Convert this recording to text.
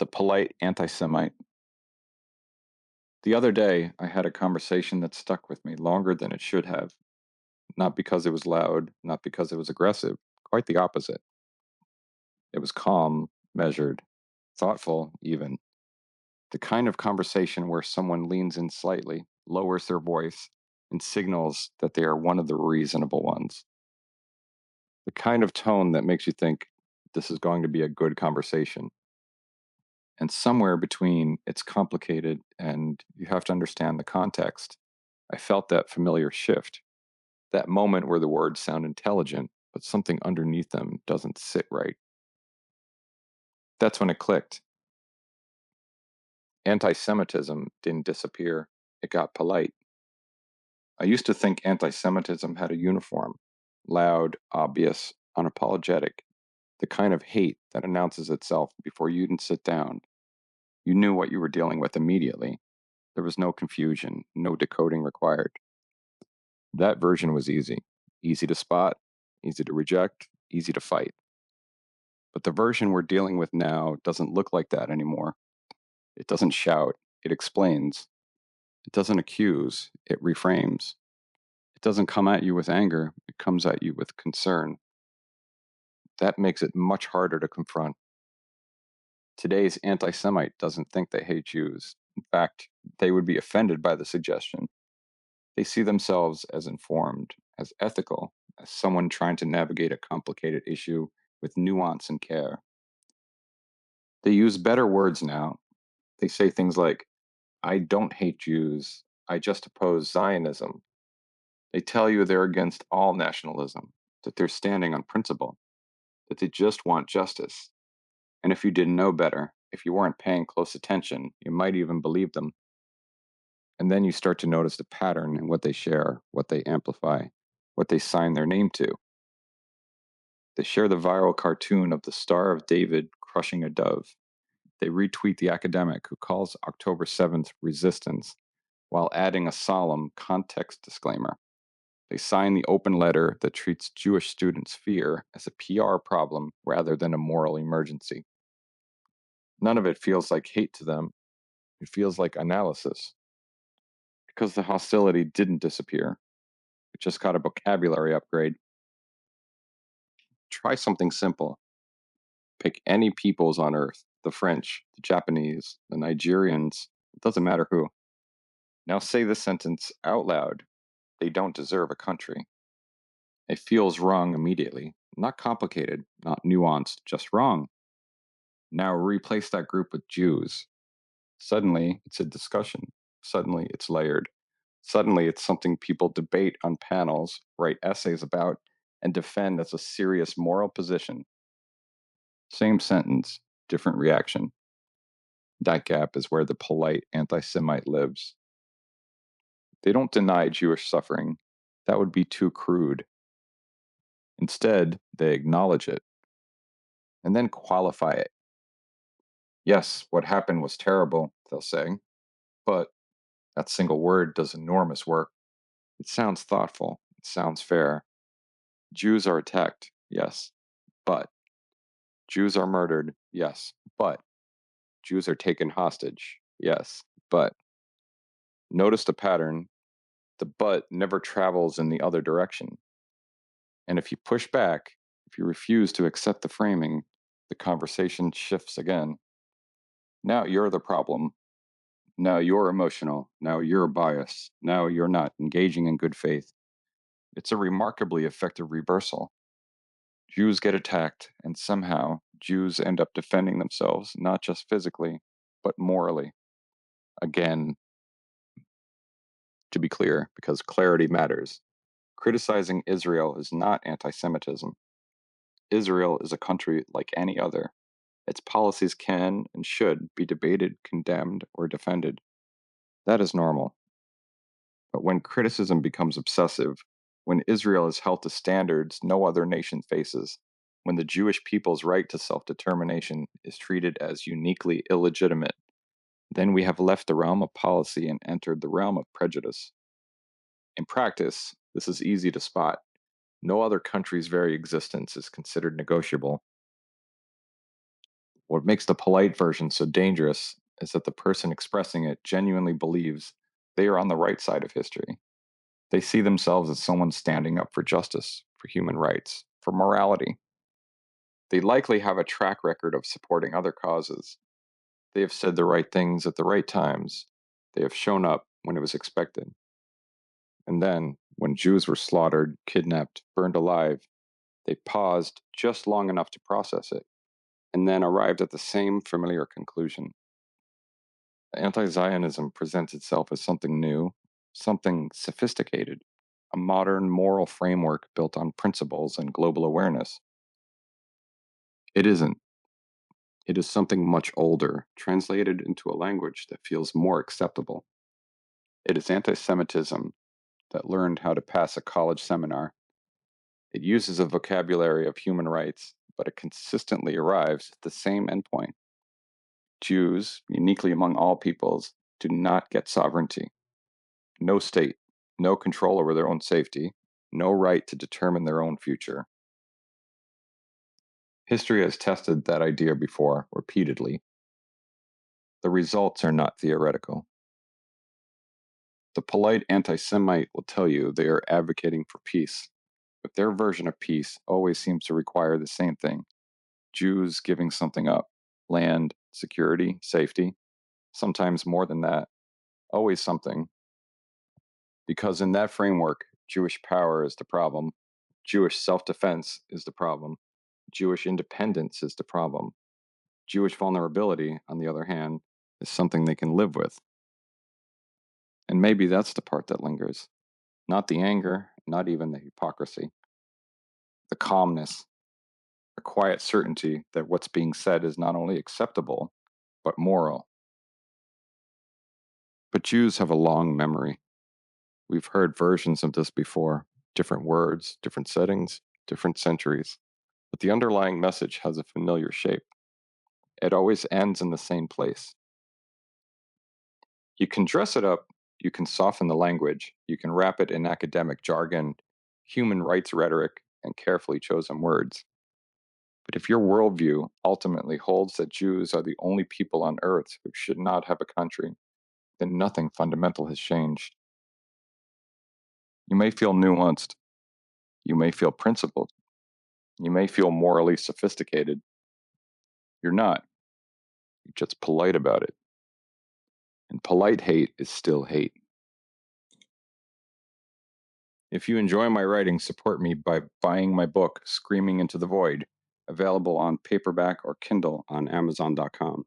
The Polite Antisemite. The other day, I had a conversation that stuck with me longer than it should have, not because it was loud, not because it was aggressive, quite the opposite. It was calm, measured, thoughtful, even. The kind of conversation where someone leans in slightly, lowers their voice, and signals that they are one of the reasonable ones. The kind of tone that makes you think this is going to be a good conversation. And somewhere between it's complicated and you have to understand the context, I felt that familiar shift, that moment where the words sound intelligent, but something underneath them doesn't sit right. That's when it clicked. Anti Semitism didn't disappear, it got polite. I used to think anti Semitism had a uniform: loud, obvious, unapologetic, the kind of hate that announces itself before you even sit down. You knew what you were dealing with immediately. There was no confusion, no decoding required. That version was easy to spot, easy to reject, easy to fight. But the version we're dealing with now doesn't look like that anymore. It doesn't shout, it explains. It doesn't accuse, it reframes. It doesn't come at you with anger, it comes at you with concern. That makes it much harder to confront. Today's anti Semite doesn't think they hate Jews. In fact, they would be offended by the suggestion. They see themselves as informed, as ethical, as someone trying to navigate a complicated issue with nuance and care. They use better words now. They say things like, I don't hate Jews, I just oppose Zionism. They tell you they're against all nationalism, that they're standing on principle, that they just want justice. And if you didn't know better, if you weren't paying close attention, you might even believe them. And then you start to notice the pattern in what they share, what they amplify, what they sign their name to. They share the viral cartoon of the Star of David crushing a dove. They retweet the academic who calls October 7th resistance while adding a solemn context disclaimer. They sign the open letter that treats Jewish students' fear as a PR problem rather than a moral emergency. None of it feels like hate to them, it feels like analysis. Because the hostility didn't disappear, it just got a vocabulary upgrade. Try something simple. Pick any peoples on earth: the French, the Japanese, the Nigerians, it doesn't matter who. Now say this sentence out loud: they don't deserve a country. It feels wrong immediately. Not complicated, not nuanced, just wrong. Now replace that group with Jews. Suddenly, it's a discussion. Suddenly, it's layered. Suddenly, it's something people debate on panels, write essays about, and defend as a serious moral position. Same sentence, different reaction. That gap is where the polite anti Semite lives. They don't deny Jewish suffering. That would be too crude. Instead, they acknowledge it and then qualify it. Yes, what happened was terrible, they'll say, but that single word does enormous work. It sounds thoughtful, it sounds fair. Jews are attacked, yes, but Jews are murdered, yes, but Jews are taken hostage, yes, but notice the pattern. The but never travels in the other direction. And if you push back, if you refuse to accept the framing, the conversation shifts again. Now you're the problem. Now you're emotional. Now you're biased. Now you're not engaging in good faith. It's a remarkably effective reversal. Jews get attacked, and somehow Jews end up defending themselves, not just physically, but morally. Again, to be clear, because clarity matters, criticizing Israel is not anti Semitism. Israel is a country like any other. Its policies can and should be debated, condemned, or defended. That is normal. But when criticism becomes obsessive, when Israel is held to standards no other nation faces, when the Jewish people's right to self determination is treated as uniquely illegitimate, then we have left the realm of policy and entered the realm of prejudice. In practice, this is easy to spot. No other country's very existence is considered negotiable. What makes the polite version so dangerous is that the person expressing it genuinely believes they are on the right side of history. They see themselves as someone standing up for justice, for human rights, for morality. They likely have a track record of supporting other causes. They have said the right things at the right times. They have shown up when it was expected. And then, when Jews were slaughtered, kidnapped, burned alive, they paused just long enough to process it, and then arrived at the same familiar conclusion. Anti Zionism presents itself as something new, something sophisticated, a modern moral framework built on principles and global awareness. It isn't. It is something much older, translated into a language that feels more acceptable. It is anti Semitism that learned how to pass a college seminar. It uses a vocabulary of human rights, but it consistently arrives at the same endpoint. Jews, uniquely among all peoples, do not get sovereignty. No state, no control over their own safety, no right to determine their own future. History has tested that idea before, repeatedly. The results are not theoretical. The polite anti Semite will tell you they are advocating for peace, but their version of peace always seems to require the same thing: Jews giving something up: land, security, safety, sometimes more than that, always something. Because in that framework, Jewish power is the problem, Jewish self defense is the problem, Jewish independence is the problem. Jewish vulnerability, on the other hand, is something they can live with. And maybe that's the part that lingers. Not the anger, not even the hypocrisy. The calmness, the quiet certainty that what's being said is not only acceptable, but moral. But Jews have a long memory. We've heard versions of this before: different words, different settings, different centuries. But the underlying message has a familiar shape. It always ends in the same place. You can dress it up, you can soften the language, you can wrap it in academic jargon, human rights rhetoric, and carefully chosen words. But if your worldview ultimately holds that Jews are the only people on earth who should not have a country, then nothing fundamental has changed. You may feel nuanced, you may feel principled, you may feel morally sophisticated. You're not, you're just polite about it. And polite hate is still hate. If you enjoy my writing, support me by buying my book, Screaming into the Void, available on paperback or Kindle on Amazon.com.